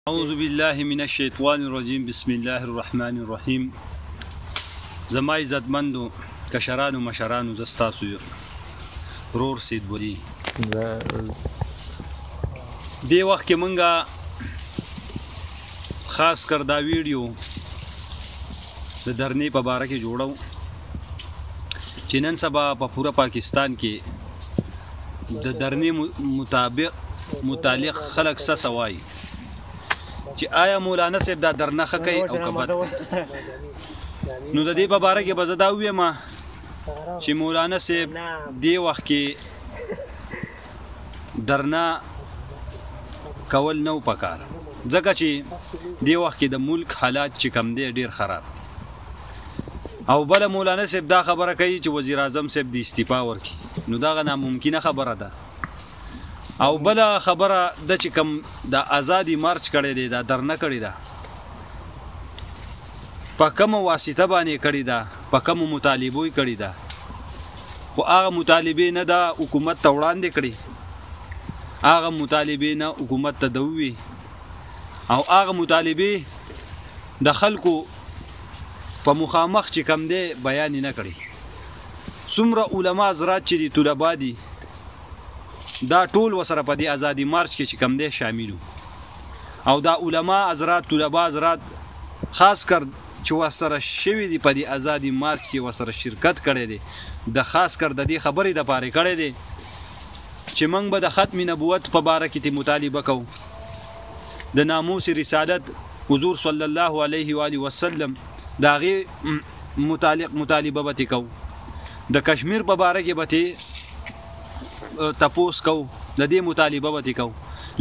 أعوذ بالله من الشيطان الرجيم بسم الله الرحمن الرحيم زما عزتمندو کشرانو مشرانو زستاسو رور سید بودی دی وخت کې منګه خاص کر دا ویډیو د درنې په باره کې جوړو چې نن سبا په پورا پاکستان کې د درنې متعلق خلک څه سوای چې آیا مولانا صاحب دا درنخه کوي او کبد نو د دې په باره کې به زه دا ووایم چې مولانا صاحب دې وخت کې درنه کول نه پکار ځکه چې دې وخت کې د ملک حالات چې کم دی ډېر خراب او بله مولانا صاحب دا خبره کوي چې وزیر اعظم صاحب د استعفا ورکړي نو دغه ناممکنه خبره ده او بله خبره د چې کوم د ازادي مارچ کړی دی دا درنه کړې ده په کومه واسطه باندې کړې ده په کومو مطالبو یې کړې ده خو هغه مطالبې نه ده حکومت ته وړاندې کړي هغه مطالبې نه حکومت ته د ووي او هغه مطالبې د خلکو په مخامخ چې کم دی بیان یې نه کړي څومره علما حضرات چې دي طلبا دي دا ټول وسره په دې ازادي مارچ کې چې کم دی شاملو او دا علما حضرات طلبا حضرات خاص کر چې وسره شوي دي په دې ازادي مارچ کې وسره شرکت کړی دی د خاص کر د دې خبرې دپاره کړی دی چې موږ به د ختم نبوت په باره کې مطالبه کوو د ناموس رسالت حضور صلی الله علیه و آله وسلم د هغې مطالبه به کوو د کشمیر په باره کې به تپوس کو د دې مطالبه به کوو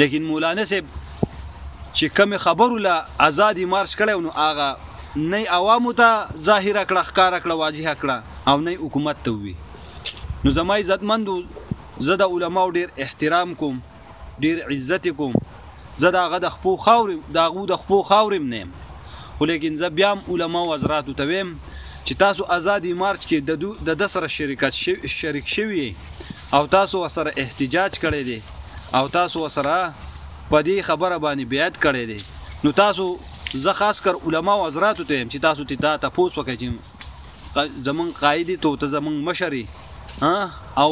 لیکن مولانا صاحب چې کومې خبرو له ازادي مارچ کړی نو هغه نه عوامو ته ظاهره کړه ښکاره کړه واضحه کړه او نه حکومت ته ووي نو زما عزتمندو زه د علماو ډېر احترام کوم ډېر عزت کوم زه د هغه د خپو خاورې نه یم خو لیکن زه بیا هم علماو حضراتو ته ویم چې تاسو ازادي مارچ کې د ده سره شریک شوي او تاسو ورسره احتجاج کړی دی او تاسو ورسره په دې خبره باندې بیعت کړی دی نو تاسو زه خاص کر علماو حضراتو ته یم چې تاسو ته تپوس وکړئ چې زمونږ قایدي ته زمونږ مشر او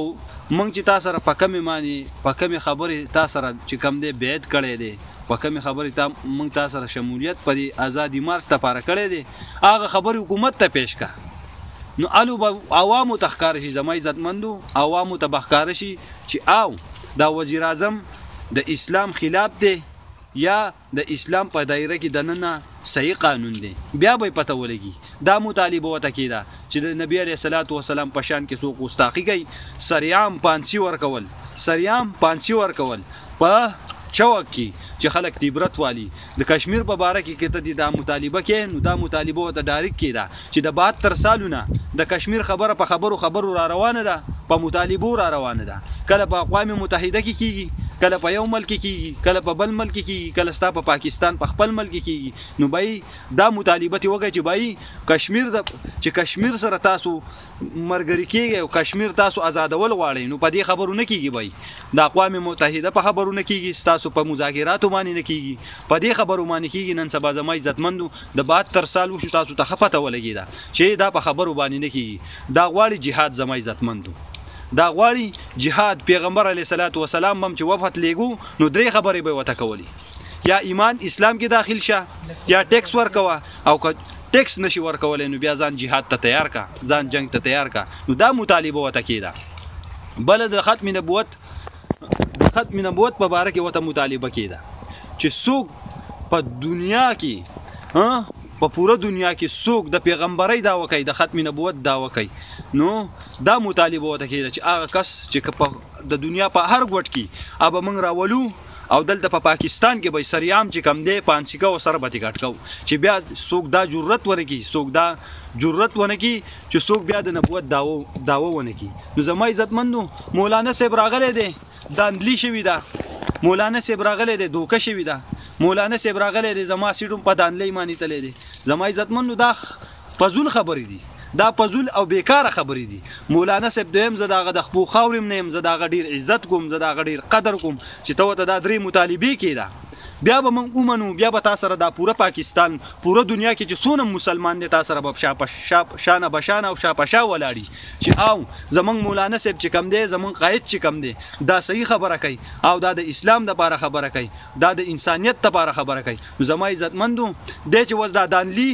موږ چې تا سره په کمې خبرې تا سره چې کم دی بیعت کړی دی په کمې خبرې موږ تا سره شمولیت په دې ازادي مارچ دپاره کړی دی هغه خبرې حکومت ته پیش کړه نو الو به عوامو ته ښکاره شي زما عزتمندو عوامو ته به ښکاره شي چې او دا وزیر اعظم د اسلام خلاف دی یا د اسلام په دایره کې دننه صحیح قانون دی بیا به پته ولګي دا مطالبه ورته کېده چې د نبي علیه الصلاة وسلام په شان کې څوک ګستاخي کوي سریعام پانسي ورکول په چوک کې چې خلک عبرت والي د کشمیر په باره کې ته دا مطالبه کې نو دا مطالبه ورته ډایرکټ کېده چې د 72 سالونه د کشمیر خبره په خبرو را روانه ده په مطالبو را روانه ده کله په اقوام متحده کې کېږي کله په یو ملک کېږي کله په بل ملک کېږي کله ستا په پاکستان په خپل ملک کېږي نو بای دا مطالبه تی وکړي چې بای کشمیر سره تاسو مرګري کېږي او کشمیر تاسو آزادول غواړئ نو په دې خبرو نه کېږي بای د اقوام متحده په خبرو نه کېږي تاسو په مذاکراتو باندې نه کېږي په دې خبرو باندې کېږي نن سبا زما عزتمندو د 72 سال وشو تاسو ته ښه پته ولګېده چې دا په خبرو باندې نه کېږي دا غواړي جهاد زما عزتمندو دا غواړي جهاد پیغمبر علیه الصلاة وسلام هم چې وفات لیږو نو 3 خبرې به ورته کولې یا ایمان اسلام کې داخل شه یا ټیکس ورکوه او که ټیکس نشي ورکولی نو بیا ځان جهاد ته تیار کا ځان جنگ ته تیار کا نو دا مطالبه ورته کېده بله د ختم نبوت په باره کې ورته مطالبه کېده چې څوک په دنیا کې په پوره دنیا کې څوک د پیغمبرۍ دعوه کوي د ختم نبوت دعوه کوي نو دا مطالبه ورته کېده چې هغه کس چې د دنیا په هر ګوټ کې به موږ راولو او دلته په پاکستان کې به سریعام چې کم دی پانسي کو سره به ټیکټ کوو چې بیا څوک دا جرأت ونه کړي چې څوک بیا د نبوت دعوه ونه کړي نو زما عزتمندو مولانا صاحب راغلی دی داندلي شوي ده مولانا صاحب راغلی دی دوکه شوي ده مولانا صاحب راغلی دی زما سیټ هم په دانلۍ باندې تللی دی زما عزتمندو دا فضول خبرې دي دا فضول او بیکاره خبرې دي مولانا صاحب دویم زه د هغه د خپو خاورې هم نه یم زه د هغه ډېر عزت کوم زه د هغه ډېر قدر کوم چې ته ورته دا 3 مطالبې کېده بیا به موږ ومنو بیا به تا سره دا پوره پاکستان پوره دنیا کې چې څونه مسلمان دی تا سره به شانه بشانه او شا په شا ولاړي چې او زمونږ مولانا صاحب چې کم دی زمونږ قائد چې کم دی دا صحیح خبره کوي او دا د اسلام دپاره خبره کوي دا د انسانیت دپاره خبره کوي نو زما عزتمندو دی چې اوس دا دانلي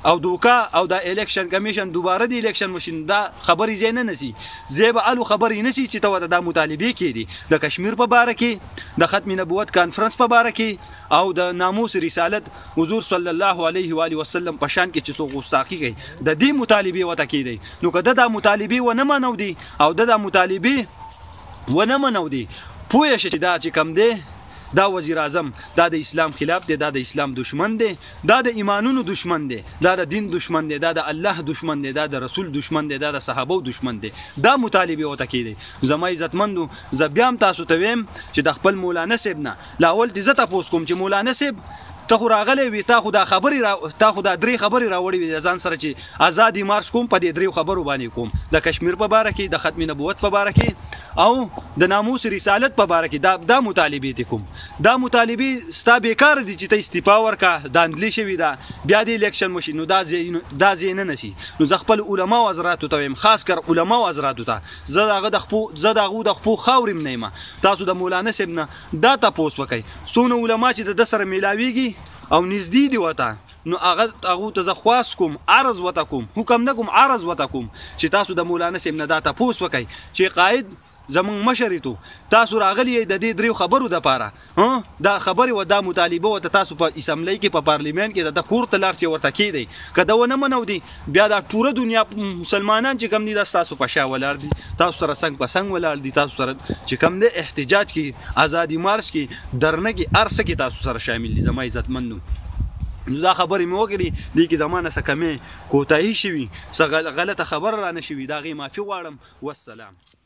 او دوکا او دا الیکشن کمیشن دوباره د الیکشن مشین دا خبرې ځای نه نسی ځای به الو خبرې نسی چې ته ورته دا مطالبې کېدي د کشمیر په باره کې د ختم نبوت کانفرنس په باره کې او د ناموس رسالت حضور صلی الله علیه و آله وسلم په شان کې چې څوک ګستاخي کوي د دې مطالبې ورته کېدی نو که دا مطالبې ونه منو دي او دا مطالبې ونه منو دي پوه شي چې دا چې کم دی دا وزیر اعظم دا د اسلام خلاف دی دا د اسلام دشمن دی دا د ایمانونو دشمن دی دا د دین دشمن دی دا د الله دشمن دی دا د رسول دشمن دی دا د صحابه دشمن دی دا مطالبه وته کیدی زما عزتمندو ز بیا هم تاسو ته ویم چې د خپل مولانا صاحب نه لاول دې زته پوس کوم چې مولانا صاحب ته خو راغلی وي تا خو دا درې خبرې راوړې وي د ځان سره چې ازادي مارش کوم په دې درې خبرو باندې کوم د کشمیر په باره کې د ختم نبوت په باره کې او د ناموس رسالت په باره کې دا مطالبې دي کوم دا مطالبې ستا بیکار دي چې ته استعفا ورکړه داندلي شوي ده بیا د الیکشن وشي نو دا ځای نه نشي نو زه خپل علماو حضراتو ته وایم خاص کر علماو حضراتو ته زه د هغو د خپو خاورې نه یم تاسو د مولانا صاحب نه دا تپوس وکئ څونه علما چې د ده سره میلاویږي او نږدې دي ورته نو هغو ته زه خواست کوم عرض ورته کوم حکم نه کوم عرض ورته کوم چې تاسو د مولانا صاحب نه دا تپوس وکئ چې قائد زمونږ مشر تو تاسو راغلی د دې دریو خبرو دپاره دا خبرې و دا مطالبه ورته تاسو په اسمبلی کې په پارلیمنت کې د کور ته لاړ چې ورته کېدی که ده ونه منو دي بیا دا ټوله دنیا مسلمانان چې کم دي دا ستاسو په شا ولاړ دي تاسو سره څنګ په څنګ ولاړ دي تاسو سره چې کم دی احتجاج کې ازادي مارش کې درنه کې هر څه کې تاسو سره شامل دي زما عزتمندو نو دا خبرې مې وکړې دې کې زما نه څه کمې کوتاهي شوي څه غلطه خبره رانه شوي د هغې معافي غواړم والسلام